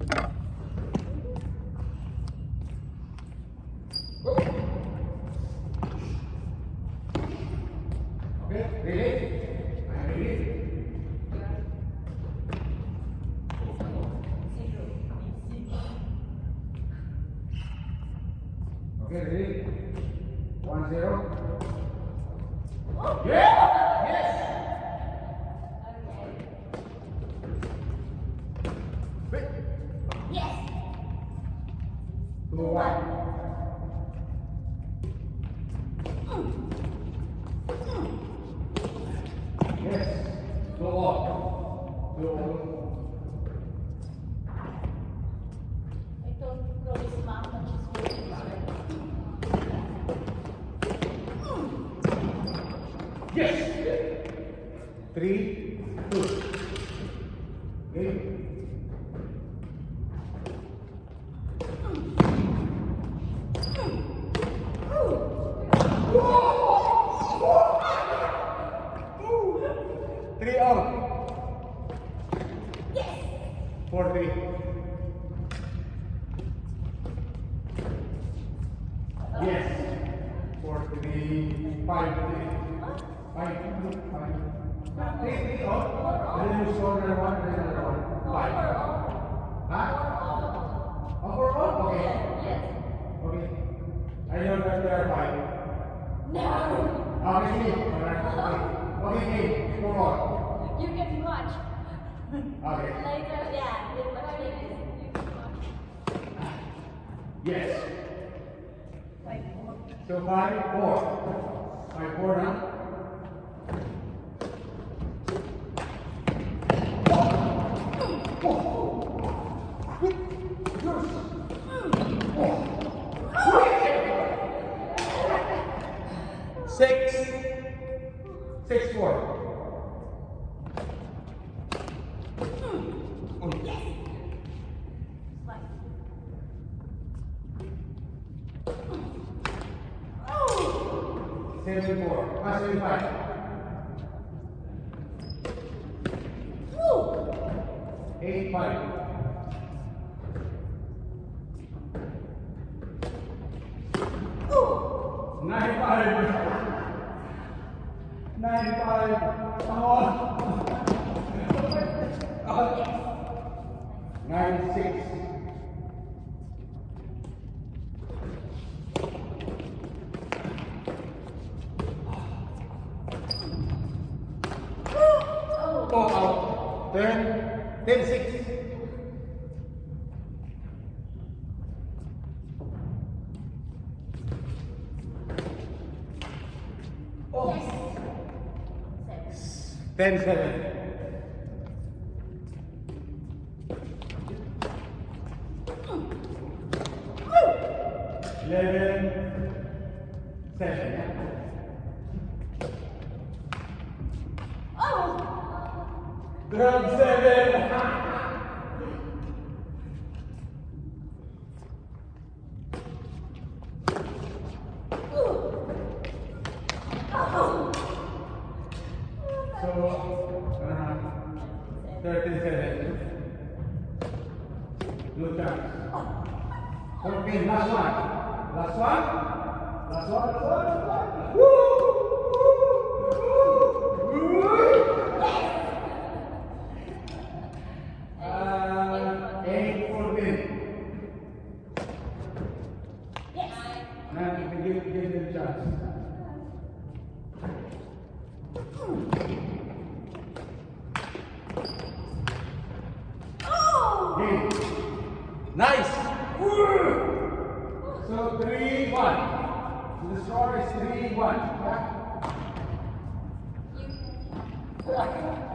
Okay, ready? I'm ready. Okay, ready? 1-0. Yeah! Yes! Wait. Yes. 2-1. Yes. 2-all. 2-all. I told Chloe's mom that she's waiting for her. Yes! 3-2. Okay. Three out. Yes. 4-3. Yes. 4-3. 5-3. 5-3. 3 out. And then you score another one. And then another one. 5. Huh? Oh, 4 out? Okay. Yes. Okay. I know that there are 5. No. Okay, see. Alright. Okay, okay. 4 out. You can watch. Okay. Later, yeah. You can watch. Yes. 5-4. So 5-4. 5-4 now. Six. 6-4. Yes. 5. Oh. 7-4. 7-5. Woo. 8-5. 9-5. 9-5. Come on. 9-6. Oh. Oh, out. 10-6. Oh. Yes. 10-7. 11-7. Oh. 12-7. Oh. So, 13-7. No chance. Okay, last one. Last one. Last one. Last one. Last one. Woo! Woo! 8-14. Yes. Now you can give them a chance. Oh. Game. Nice. So 3-1. So the score is 3-1. You.